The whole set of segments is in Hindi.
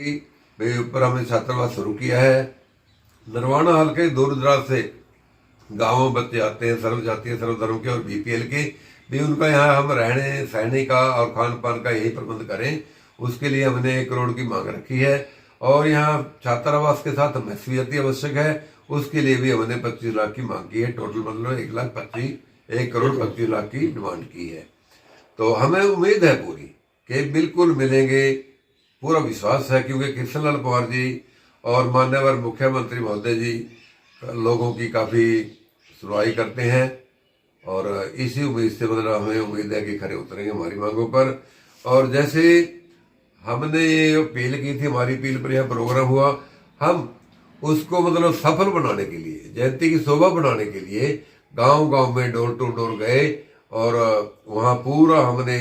के ऊपर हमने छात्रावास शुरू किया है। नरवाना हल्के दूर दराज से गांवों बच्चे आते हैं, सर्व जातीय सर्वधर्म के और बीपीएल के भी। उनका यहाँ हम रहने सहने का और खान पान का यही प्रबंध करें, उसके लिए हमने 1 करोड़ की मांग रखी है। और यहाँ छात्रावास के साथ मेस भी अति आवश्यक है, उसके लिए भी हमने 25 लाख की मांग की है। टोटल मतलब 1 करोड़ 25 लाख की डिमांड की है। तो हमें उम्मीद है पूरी कि बिल्कुल मिलेंगे, पूरा विश्वास है, क्योंकि कृष्णलाल पवार जी और मान्यवर मुख्यमंत्री महोदय जी लोगों की काफ़ी सुनवाई करते हैं। और इसी उम्मीद से मतलब हमें उम्मीद है कि खरे उतरेंगे हमारी मांगों पर। और जैसे हमने ये अपील की थी, हमारी अपील पर यह प्रोग्राम हुआ, हम उसको मतलब सफल बनाने के लिए, जयंती की शोभा बढ़ाने के लिए गांव गांव में डोर टू डोर गए और वहां पूरा हमने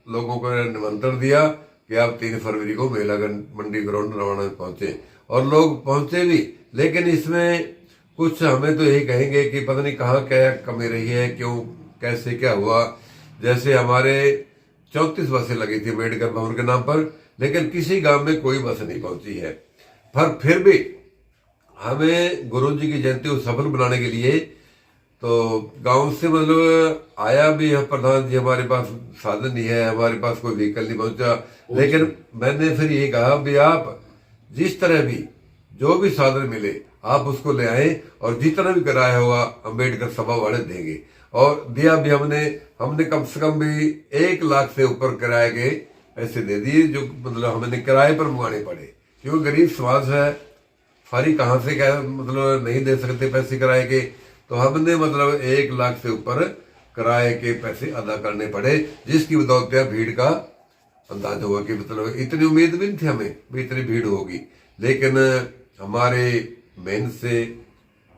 लोगों को निमंत्रण दिया कि आप 3 फरवरी को मेला मंडी ग्राउंड रवाना में पहुंचे। और लोग पहुंचे भी, लेकिन इसमें कुछ हमें तो यही कहेंगे कि पता नहीं कहाँ क्या कमी रही है, क्यों कैसे क्या हुआ। जैसे हमारे 34 बसें लगी थी अम्बेडकर भवन के नाम पर, लेकिन किसी गांव में कोई बस नहीं पहुंची है। पर फिर भी हमें गुरु जी की जयंती को सफल बनाने के लिए तो गांव से मतलब आया भी है प्रधान जी, हमारे पास साधन नहीं है, हमारे पास कोई व्हीकल नहीं पहुंचा। लेकिन मैंने फिर ये कहा भी आप जिस तरह भी जो भी साधन मिले आप उसको ले आए, और जितना भी किराया होगा अम्बेडकर सभा वाले देंगे। और दिया भी हमने कम से कम भी 1 लाख से ऊपर किराए के पैसे दे दिए, जो मतलब हमने किराए पर मंगाने पड़े, क्योंकि गरीब समाज है, सारी कहाँ से क्या मतलब नहीं दे सकते पैसे किराए के। तो हमने मतलब 1 लाख से ऊपर किराए के पैसे अदा करने पड़े, जिसकी बदौलत भीड़ का अंदाजा हुआ कि मतलब इतनी उम्मीद भी नहीं थी हमें भी इतनी भीड़ होगी। लेकिन हमारे मेहनत से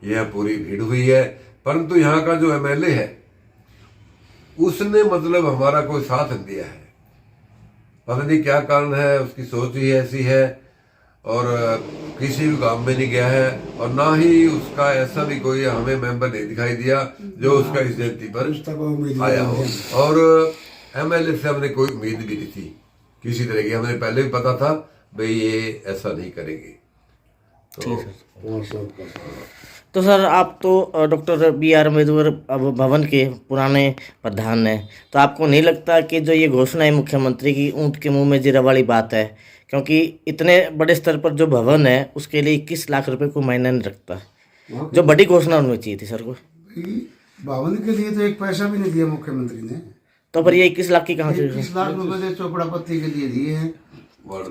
यह पूरी भीड़ हुई है। परंतु यहाँ का जो एमएलए है उसने मतलब हमारा कोई साथ नहीं दिया है, पता नहीं क्या कारण है, उसकी सोच ही ऐसी है। और किसी भी गांव में नहीं गया है, और ना ही उसका ऐसा भी कोई हमें मेंबर नहीं दिखाई दिया जो उसका इस जयंती पर आया हो। और एमएलए से हमने कोई उम्मीद भी नहीं थी किसी तरह की, हमें पहले भी पता था भाई ये ऐसा नहीं करेंगे। तो सर आप तो डॉक्टर B.R. अम्बेडकर भवन के पुराने प्रधान हैं, तो आपको नहीं लगता कि जो ये घोषणा है मुख्यमंत्री की ऊंट के मुंह में जीरा वाली बात है? क्योंकि इतने बड़े स्तर पर जो भवन है उसके लिए 21 लाख रुपए को मायने नहीं रखता, जो बड़ी घोषणा उनमें चाहिए थी सर को। भवन के लिए तो 1 पैसा भी नहीं दिया मुख्यमंत्री ने, तो पर ये 21 लाख की कहाँ से? 21 लाख रुपए चोपड़ा पत्ती के लिए दिए हैं, वार्ड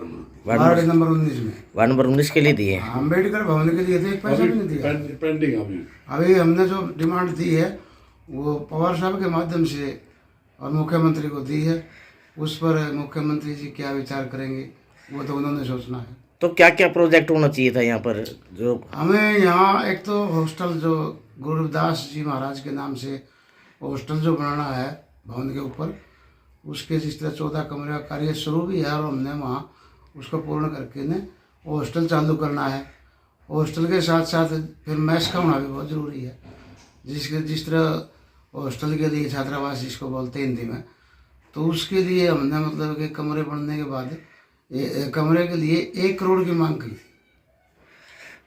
नंबर 19 में, वार्ड नंबर 19 के लिए दिए हैं। अम्बेडकर भवन के लिए तो 1 पैसा भी नहीं दिया। पेंडिंग अभी हमने जो डिमांड दी है वो पवार साहब के माध्यम से और मुख्यमंत्री को दी है, उस पर मुख्यमंत्री जी क्या विचार करेंगे वो तो उन्होंने सोचना है। तो क्या क्या प्रोजेक्ट होना चाहिए था यहाँ पर? जो हमें यहाँ एक तो हॉस्टल जो गुरु रविदास जी महाराज के नाम से हॉस्टल जो बनाना है भवन के ऊपर, उसके जिस तरह 14 कमरे का कार्य शुरू भी है, और हमने वहाँ उसको पूर्ण करके ने हॉस्टल चालू करना है। हॉस्टल के साथ साथ फिर मैस का होना भी बहुत ज़रूरी है, जिस तरह हॉस्टल के लिए छात्रावास जिसको बोलते हैं हिंदी में, तो उसके लिए हमने मतलब कि कमरे बनने के बाद कमरे के लिए 1 करोड़ की मांग की थी।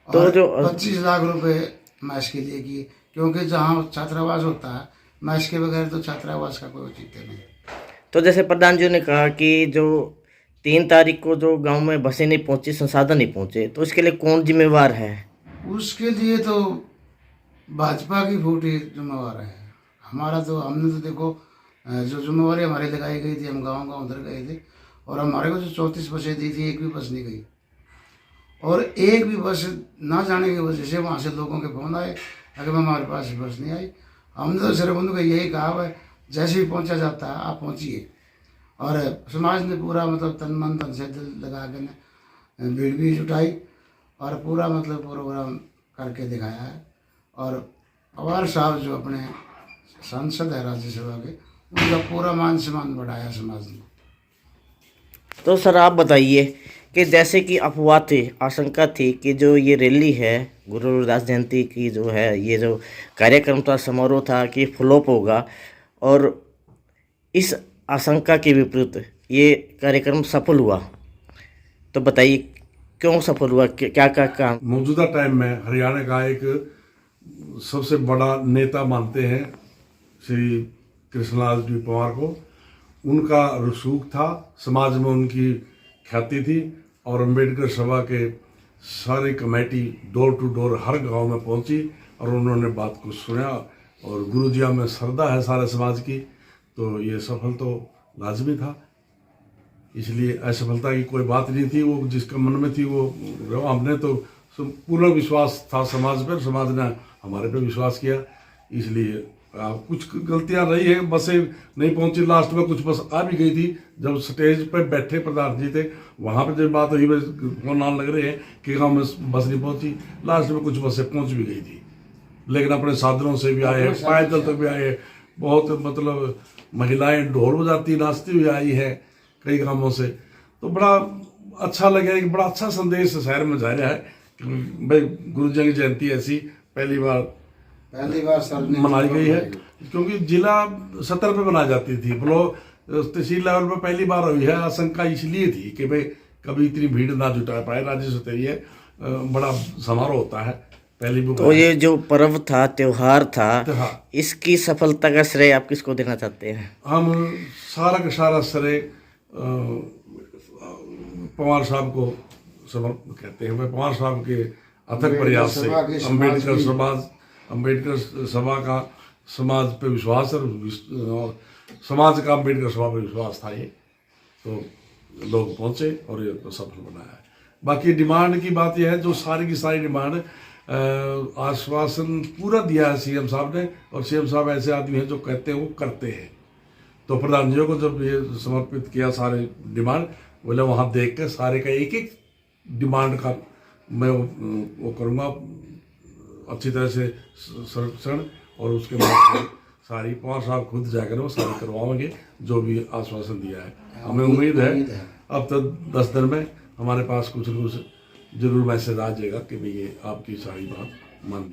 तो और जो 25 लाख रुपए मैस के लिए की, क्योंकि जहाँ छात्रावास होता है मैस के बगैर तो छात्रावास का कोई औचित्य नहीं। तो जैसे प्रधान जी ने कहा कि जो 3 तारीख को जो गांव में बसें नहीं पहुंची, संसाधन नहीं पहुंचे, तो इसके लिए कौन जिम्मेवार है? उसके लिए तो भाजपा की फूटी जिम्मेवार है। हमारा तो हमने तो देखो जो जिम्मेवारी हमारी लगाई गई थी, हम गाँव गाँव उधर गए थे, और हमारे को जो 34 बसें दी थी 1 भी बस नहीं गई, और 1 भी बस ना जाने की वजह से वहाँ से लोगों के फोन आए अगर हमारे पास बस नहीं आई। हमने तो सिर्फ उनको यही कहा है जैसे भी पहुँचा जाता है आप पहुँचिए, और समाज ने पूरा मतलब तन मन धन से दिल लगा के भीड़ भी जुटाई और पूरा मतलब प्रोग्राम करके दिखाया है। और पवार साहब जो अपने सांसद है राज्यसभा के, उनका पूरा मान सम्मान बढ़ाया समाज ने। तो सर आप बताइए कि जैसे कि अफवाह थी, आशंका थी कि जो ये रैली है गुरु रविदास जयंती की जो है, ये जो कार्यक्रम था, समारोह था, कि फ्लॉप होगा, और इस आशंका के विपरीत ये कार्यक्रम सफल हुआ। तो बताइए क्यों सफल हुआ, क्या क्या काम? मौजूदा टाइम में हरियाणा का एक सबसे बड़ा नेता मानते हैं श्री कृष्णलाल जी पंवार को। उनका रसूख था, समाज में उनकी ख्याति थी और अम्बेडकर सभा के सारी कमेटी डोर टू डोर हर गांव में पहुंची और उन्होंने बात को सुना। और गुरुजिया में श्रद्धा है सारे समाज की, तो ये सफल तो लाजमी था। इसलिए असफलता की कोई बात नहीं थी, वो जिसका मन में थी वो हमने तो पूर्ण विश्वास था समाज पर, समाज ने हमारे पे विश्वास किया। इसलिए कुछ गलतियां रही है, बसें नहीं पहुंची, लास्ट में कुछ बस आ भी गई थी। जब स्टेज पर बैठे प्रधान जी थे वहां पर जब बात हुई, फोन आने लग रहे हैं कि गाँव में बस नहीं पहुंची, लास्ट में कुछ बसें पहुंच भी गई थी। लेकिन अपने साधनों से भी आए, पैदल तक भी आए, बहुत मतलब महिलाएं ढोल बजाती नाचती हुई आई है कई गांवों से। तो बड़ा अच्छा लगा, एक बड़ा अच्छा संदेश शहर में जा रहा है कि भाई गुरु जी की जयंती ऐसी पहली बार मनाई गई है। क्योंकि जिला सतर पे मनाई जाती थी, ब्लॉक तहसील लेवल पे पहली बार हुई है। आशंका इसलिए थी कि भाई कभी इतनी भीड़ ना जुटा पाए, राज्य स्तरीय बड़ा समारोह होता है पहली बार। तो ये जो पर्व था, त्योहार था, इसकी सफलता का श्रेय आप किसको देना चाहते हैं? हम सारा का सारा श्रेय पंवार साहब को समर्पित कहते हैं। भाई पंवार साहब के अथक प्रयास से अम्बेडकर सभा का समाज पे विश्वास और समाज का अम्बेडकर सभा पे विश्वास था, ये तो लोग पहुंचे और ये तो सफल बनाया है। बाकी डिमांड की बात यह है, जो सारी की सारी डिमांड आश्वासन पूरा दिया है सीएम साहब ने, और सीएम साहब ऐसे आदमी हैं जो कहते हैं वो करते हैं। तो प्रधान जी को जब ये समर्पित किया सारे डिमांड, बोले वहाँ देख कर सारे का एक एक डिमांड का मैं वो करूँगा अच्छी तरह से संरक्षण, और उसके बाद सारी पंवार साहब खुद जाकर वो सारी करवाएंगे जो भी आश्वासन दिया है। हमें उम्मीद है अब तक 10 दिन में हमारे पास कुछ न कुछ जरूर मैसेज आ जाएगा कि भाई ये आपकी सारी बात मान